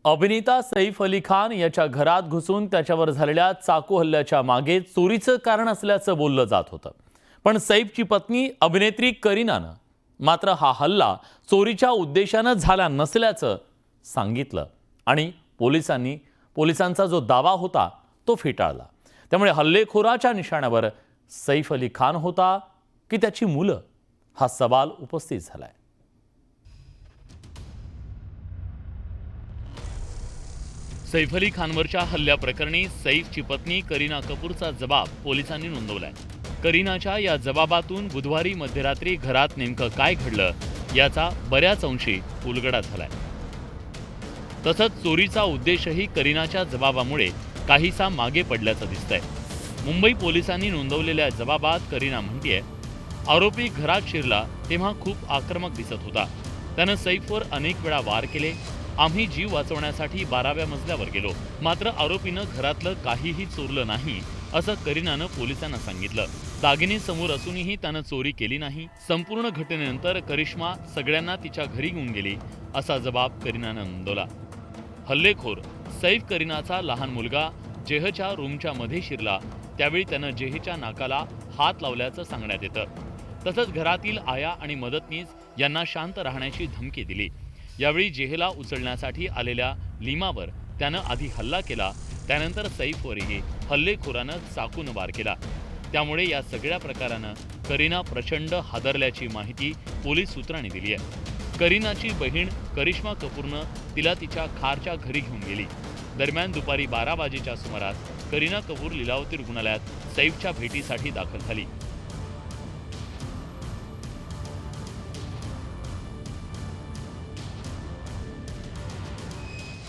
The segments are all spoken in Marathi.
अभिनेता सैफ अली खान याच्या घरात घुसून त्याच्यावर झालेल्या चाकू हल्ल्याच्या मागे चोरीचं कारण असल्याचं बोललं जात होतं। पण सैफची पत्नी अभिनेत्री करीनानं मात्र हा हल्ला चोरीच्या उद्देशानं झाला नसल्याचं सांगितलं आणि पोलिसांचा जो दावा होता तो फेटाळला। त्यामुळे हल्लेखोराच्या निशाण्यावर सैफ अली खान होता की त्याची मुलं, हा सवाल उपस्थित झालाय। सैफ अली खानवरच्या हल्ल्याप्रकरणी सैफची पत्नी करीना कपूरचा जबाब पोलिसांनी नोंदवलाय। करीनाच्या या जबाबातून बुधवारी मध्यरात्री घरात नेमकं काय घडलं याचा बऱ्याच अंशी उलगडा झालाय। तसंच चोरीचा उद्देशही करीनाच्या जबाबामुळे काहीसा मागे पडल्याचं दिसतंय। मुंबई पोलिसांनी नोंदवलेल्या जबाबात करीना म्हणतेय, आरोपी घरात शिरला तेव्हा खूप आक्रमक दिसत होता। त्यानं सैफवर अनेक वेळा वार केले। आम्ही जीव वाचवण्यासाठी 12व्या मजल्यावर गेलो, मात्र आरोपीनं घरातलं काहीही चोरलं नाही असं करीनानं पोलिसांना सांगितलं। दागिने समोर असूनही त्यानं चोरी केली नाही। संपूर्ण घटनेनंतर करिश्मा सगळ्यांना तिच्या घरी घेऊन गेली असा जबाब करीनानं नोंदवला। हल्लेखोर सैफ करीनाचा लहान मुलगा जेहच्या रूमच्या मध्ये शिरला त्यावेळी त्यानं जेहच्या नाकाला हात लावल्याचं सांगण्यात येतं। तसंच घरातील आया आणि मदतनीस यांना शांत राहण्याची धमकी दिली। यावेळी जेहला उचलण्यासाठी आलेल्या लीमावर त्यानं आधी हल्ला केला, त्यानंतर सैफवरही हल्लेखोरानं चाकून वार केला। त्यामुळे या सगळ्या प्रकारानं करीना प्रचंड हादरल्याची माहिती पोलीस सूत्रांनी दिली आहे। करीनाची बहीण करिश्मा कपूरनं तिला तिच्या खारच्या घरी घेऊन गेली। दरम्यान दुपारी 12 वाजेच्या सुमारास करीना कपूर लीलावती रुग्णालयात सैफच्या भेटीसाठी दाखल झाली।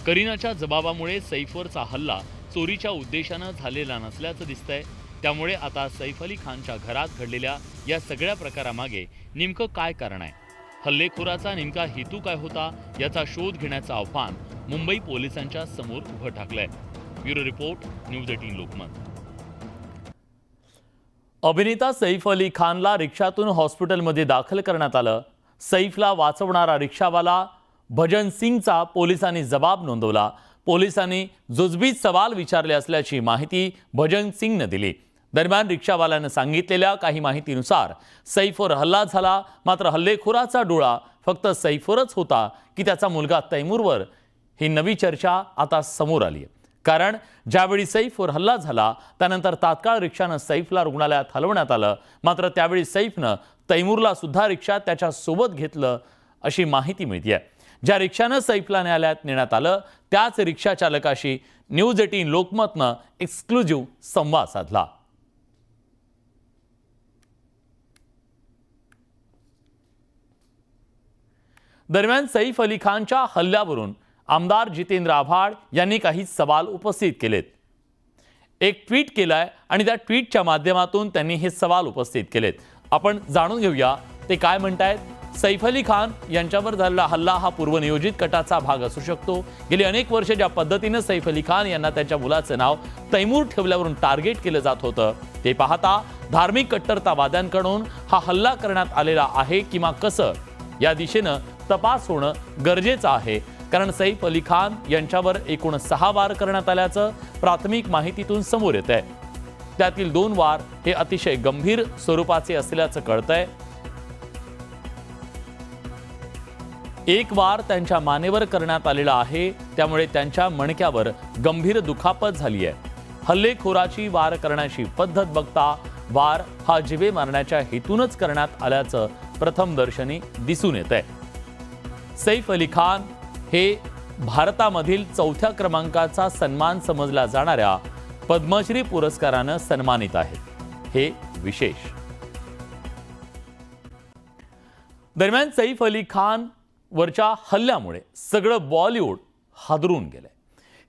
करीनाच्या जबाबामुळे सैफवरचा हल्ला चोरीच्या उद्देशानं झालेला नसल्याचं दिसतंय। त्यामुळे आता सैफ अली खानच्या घरात घडलेल्या या सगळ्या प्रकारामागे नेमकं काय कारण आहे, हल्लेखोराचा नेमका हेतू काय होता याचा शोध घेण्याचं आव्हान मुंबई पोलिसांच्या समोर उभं ठाकलंय। Bureau report, news 18 Lokmat. अभिनेता सैफ अली खानला रिक्षातून हॉस्पिटलमध्ये दाखल करण्यात आलं। सैफला वाचवणारा रिक्षावाला भजन सिंगचा पोलिसांनी जबाब नोंदवला। पोलिसांनी जुजबीत सवाल विचारले असल्याची माहिती भजन सिंगनं दिली। दरम्यान रिक्षावाल्यानं सांगितलेल्या काही माहितीनुसार सैफवर हल्ला झाला, मात्र हल्लेखोराचा डोळा फक्त सैफवरच होता की त्याचा मुलगा तैमूरवर, ही नवी चर्चा आता समोर आली आहे। कारण ज्यावेळी सैफवर हल्ला झाला त्यानंतर तात्काळ रिक्षानं सैफला रुग्णालयात हलवण्यात आलं, मात्र त्यावेळी सैफनं तैमूरला सुद्धा रिक्षात त्याच्या सोबत घेतलं अशी माहिती मिळते। ज्या रिक्षानं सैफला न्यायालयात नेण्यात आलं त्याच रिक्षा चालकाशी न्यूज 18 लोकमतनं एक्सक्लुझिव्ह संवाद साधला। दरम्यान सैफ अली खानच्या हल्ल्यावरून आमदार जितेंद्र आव्हाड यांनी काही सवाल उपस्थित केलेत। एक ट्विट केलंय आणि त्या ट्विटच्या माध्यमातून त्यांनी हे सवाल उपस्थित केलेत। आपण जाणून घेऊया ते काय म्हणतायत। सैफ अली खान यांच्यावर झालेला हल्ला हा पूर्वनियोजित कटाचा भाग असू शकतो। गेली अनेक वर्षे ज्या पद्धतीने सैफ अली खान यांना त्याच्या मुलाचं नाव तैमूर ठेवल्यावरून टार्गेट केलं जात होतं ते पाहता धार्मिक कट्टरतावाद्यांकडून हा हल्ला करण्यात आलेला आहे किंवा कसं, या दिशेनं तपास होणं गरजेचं आहे। कारण सैफ अली खान यांच्यावर एकूण 6 वार करण्यात आल्याचं प्राथमिक माहितीतून समोर येत आहे। त्यातील 2 वार हे अतिशय गंभीर स्वरूपाचे असल्याचं कळतंय। एक वार त्यांच्या मानेवर करण्यात आलेला आहे, त्यामुळे त्यांच्या मणक्यावर गंभीर दुखापत झाली आहे। हल्लेखोराची वार करण्याची पद्धत बघता वार हा जिवे मारण्याच्या हेतूनच करण्यात आल्याचं प्रथमदर्शनी दिसून येतंय। सैफ अली खान हे भारतामधील 4थ्या क्रमांकाचा सन्मान समजला जाणाऱ्या पद्मश्री पुरस्कारानं सन्मानित आहेत, हे विशेष। दरम्यान सैफ अली खान वरच्या हल्ल्यामुळे सगळं बॉलिवूड हादरून गेलंय।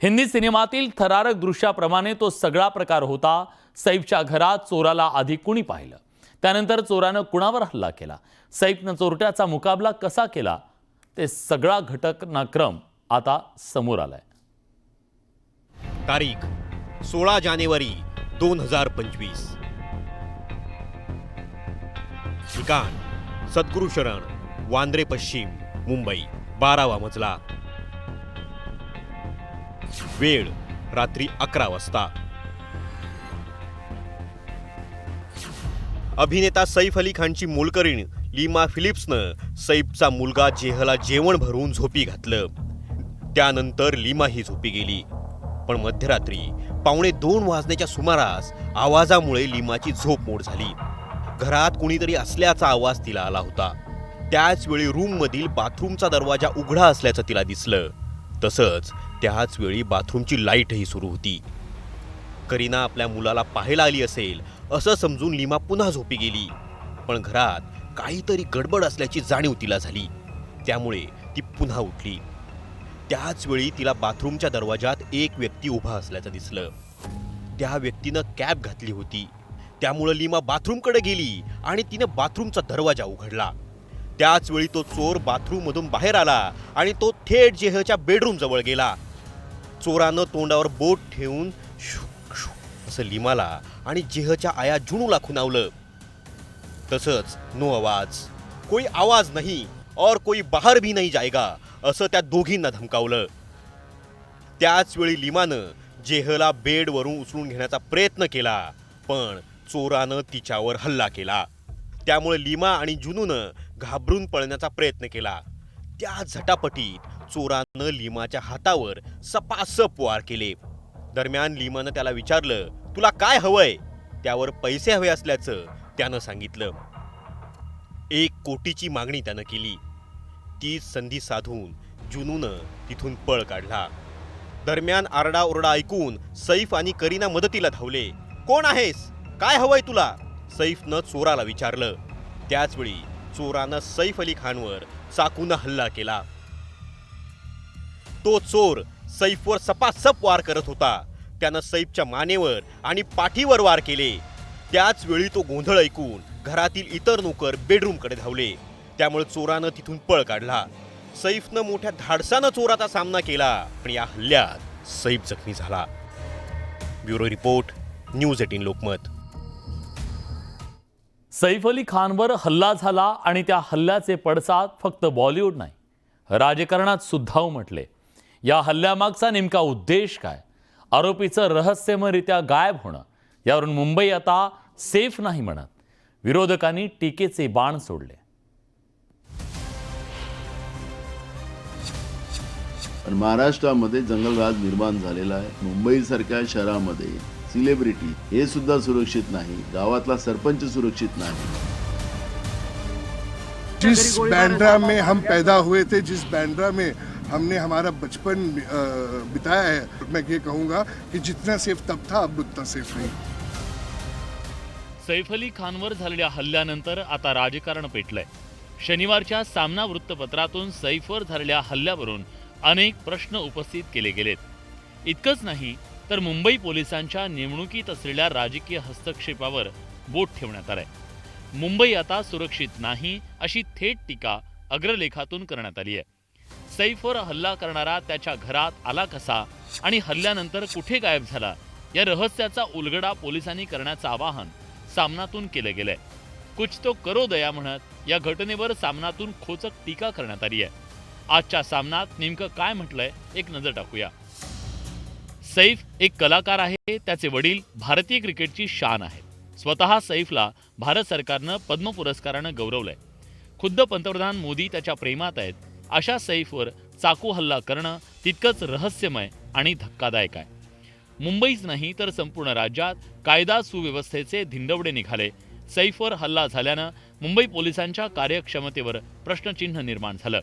हिंदी सिनेमातील थरारक दृश्याप्रमाणे तो सगळा प्रकार होता। सैफच्या घरात चोराला आधी कुणी पाहिलं, त्यानंतर चोरानं कुणावर हल्ला केला, सैफनं चोरट्याचा मुकाबला कसा केला, ते सगळा घटनाक्रम आता समोर आलाय। तारीख 16 जानेवारी 2025। ठिकाण सद्गुरू शरण, वांद्रे पश्चिम, मुंबई। 12वा मजला। वेळ रात्री 11 वाजता. अभिनेता सैफ अली खानची मोलकरीण लीमा फिलिप्सनं सैफचा मुलगा जेहला जेवण भरून झोपी घातलं. त्यानंतर लीमा ही झोपी गेली. पण मध्यरात्री 1:15 वाजण्याच्या सुमारास आवाजामुळे लीमाची झोप मोड झाली. घरात कुणीतरी असल्याचा आवाज तिला आला होता. त्याच वेळी रूममधील बाथरूमचा दरवाजा उघडा असल्याचं तिला दिसलं. तसंच त्याच वेळी बाथरूमची लाईटही सुरू होती. करीना आपल्या मुलाला पाहायला आली असेल असं समजून लीमा पुन्हा झोपी गेली. पण घरात काहीतरी गडबड असल्याची जाणीव तिला झाली. त्यामुळे ती पुन्हा उठली. त्याच वेळी तिला बाथरूमच्या दरवाजात एक व्यक्ती उभा असल्याचं दिसलं. त्या व्यक्तीनं कॅप घातली होती. त्यामुळे लीमा बाथरूमकडे गेली आणि तिनं बाथरूमचा दरवाजा उघडला. त्याच वेळी तो चोर बाथरूममधून बाहेर आला आणि तो थेट जेहच्या बेडरूम जवळ गेला. चोरानं तोंडावर बोट ठेवून असं लीमाला आणि जेहच्या आया जुनूला खुणावलं. तसंच नो आवाज, कोई आवाज नहीं और कोई बाहर भी नहीं जाएगा असं त्या दोघींना धमकावलं. त्याच वेळी लीमानं जेहला बेडवरून उचलून घेण्याचा प्रयत्न केला. पण चोरानं तिच्यावर हल्ला केला. त्यामुळे लीमा आणि जुनूनं घाबरून पळण्याचा प्रयत्न केला. त्या झटापटीत चोरानं लीमाच्या हातावर सपासप वार केले. दरम्यान लीमानं त्याला विचारलं, तुला काय हवंय? त्यावर पैसे हवे असल्याचं त्यानं सांगितलं. 1 कोटीची मागणी त्यानं केली. ती संधी साधून जुनूनं तिथून पळ काढला. दरम्यान आरडाओरडा ऐकून सैफ आणि करीना मदतीला धावले. कोण आहेस? काय हवंय तुला? सैफनं चोराला विचारलं. त्याचवेळी चोरानं सैफ अली खानवर चाकूनं हल्ला केला. तो चोर सैफवर सपासप वार करत होता. त्यानं सैफच्या मानेवर आणि पाठीवर वार केले. त्याच वेळी तो गोंधळ ऐकून घरातील इतर नोकर बेडरूमकडे धावले. त्यामुळे चोरानं तिथून पळ काढला. सैफनं मोठ्या धाडसानं चोराचा सामना केला. पण या हल्ल्यात सैफ जखमी झाला. Bureau report, news 18 Lokmat. Saif Ali खानवर हल्ला झाला आणि त्या हल्ल्याचे पडसाद फक्त बॉलिवूड नाही, राजकारणात सुद्धा उमटले. या हल्ल्यामागचा नेमका उद्देश काय? आरोपीचं रहस्यमयरित्या गायब होणं, यावरून मुंबई आता सेफ नाही म्हणत विरोधकांनी टीकेचे बाण सोडले. महाराष्ट्रामध्ये जंगलराज निर्माण झालेला आहे. मुंबईसारख्या शहरामध्ये सेलिब्रिटी हे सुद्धा सुरक्षित नाही. गावातला सरपंच सुरक्षित नाही. जिस बांद्रा में हम पैदा हुए थे, जिस बांद्रा में हमने हमारा बचपन बिताया है, मैं ये कहूँगा कि जितना सेफ तब था अब उतना सेफ नहीं. सैफ अली खानवर झालेल्या हल्ल्यानंतर आता राजकारण पेटलंय. शनिवारच्या सामना वृत्तपत्रातून सैफवर झालेल्या हल्ल्यावरून अनेक प्रश्न उपस्थित केले गेलेत. इतकंच नाही तर मुंबई पोलिसांच्या नेमणुकीत असलेल्या राजकीय हस्तक्षेपावर बोट ठेवण्यात आलंय. मुंबई आता सुरक्षित नाही अशी थेट टीका अग्रलेखातून करण्यात आली आहे. सैफवर हल्ला करणारा त्याच्या घरात आला कसा आणि हल्ल्यानंतर कुठे गायब झाला, या रहस्याचा उलगडा पोलिसांनी करण्याचं आवाहन सामनातून केलं गेलंय. कुछ तो करो दया म्हणत या घटनेवर सामनातून खोचक टीका करण्यात आली आहे. आजच्या सामनात नेमकं काय म्हटलंय एक नजर टाकूया. सैफ एक कलाकार आहे. त्याचे वडील भारतीय क्रिकेटची शान आहेत. स्वतः सैफला भारत सरकारनं पद्म पुरस्कारानं गौरवलंय. खुद्द पंतप्रधान मोदी त्याच्या प्रेमात आहेत. अशा सैफवर चाकू हल्ला करणं तितकंच रहस्यमय आणि धक्कादायक आहे. मुंबईच नाही तर संपूर्ण राज्यात कायदा सुव्यवस्थेचे धिंडवडे निघाले. सैफवर हल्ला झाल्यानं मुंबई पोलिसांच्या कार्यक्षमतेवर प्रश्नचिन्ह निर्माण झालं.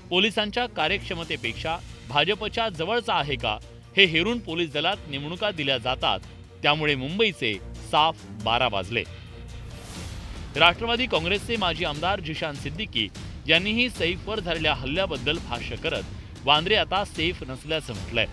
पोलिसांच्या कार्यक्षमतेपेक्षा भाजपच्या जवळचा आहे का हे हेरून पोलीस दलात नेमणुका दिल्या जातात. त्यामुळे मुंबईचे साफ 12 वाजले. राष्ट्रवादी काँग्रेसचे माजी आमदार झिशान सिद्दीकी यांनीही सैफवर झालेल्या हल्ल्याबद्दल भाष्य करत वांद्रे आता सेफ नसल्याचं म्हटलंय.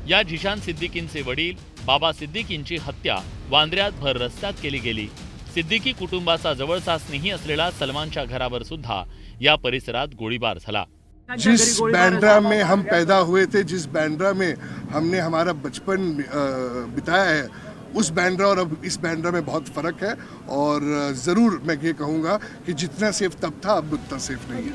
या झिशान सिद्दीकींचे वडील बाबा सिद्दीकींची हत्या वांद्र्यात भर रस्त्यात केली गेली. सिद्दीकी कुटुंबाचा जवळचा स्नेही असलेला सलमानच्या घरावर सुद्धा या परिसरात गोळीबार झाला. जिस बांद्रा में हम पैदा हुए थे, जिस बांद्रा में हमने हमारा बचपन बिताया है, उस बांद्रा और अब इस बांद्रा में बहुत फ़र्क है. और ज़रूर मैं ये कहूँगा कि जितना सेफ तब था अब उतना सेफ नहीं है.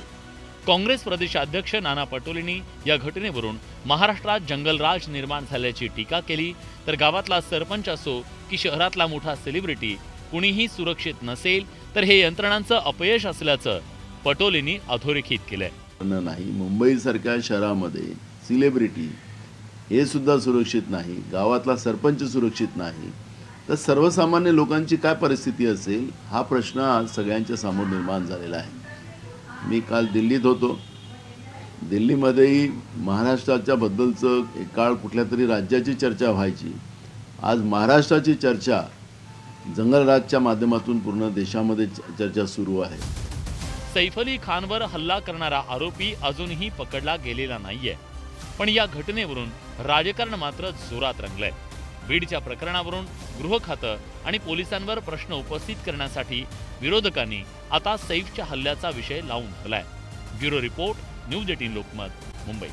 काँग्रेस प्रदेशाध्यक्ष नाना पटोलेंनी या घटनेवरून महाराष्ट्रात जंगलराज निर्माण झाल्याची टीका केली, तर गावातला सरपंच असो की शहरातला मोठा सेलिब्रिटी कुणीही सुरक्षित नसेल तर हे यंत्रणांचं अपयश असल्याचं पटोलेंनी अधोरेखित केलंय. नाही, मुंबईसारख्या शहरामध्ये सेलिब्रिटी हे सुद्धा सुरक्षित नाही, गावातला सरपंच सुरक्षित नाही, तर सर्वसामान्य लोकांची काय परिस्थिती असेल हा प्रश्न आज सगळ्यांच्या समोर निर्माण झालेला आहे. मी काल दिल्लीत होतो. दिल्लीमध्येही महाराष्ट्राच्या बद्दलचं एक काळ कुठल्या तरी राज्याची चर्चा व्हायची. आज महाराष्ट्राची चर्चा जंगलराजच्या माध्यमातून पूर्ण देशामध्ये चर्चा सुरू आहे. सैफ अली खानवर हल्ला करणारा आरोपी अजूनही पकडला गेलेला नाहीये, पण या घटनेवरून राजकारण मात्र जोरात रंगलंय. बीडच्या प्रकरणावरून गृह खातं आणि पोलिसांवर प्रश्न उपस्थित करण्यासाठी विरोधकांनी आता सैफच्या हल्ल्याचा विषय लावून धरलाय. Bureau report, news 18 Lokmat, Mumbai.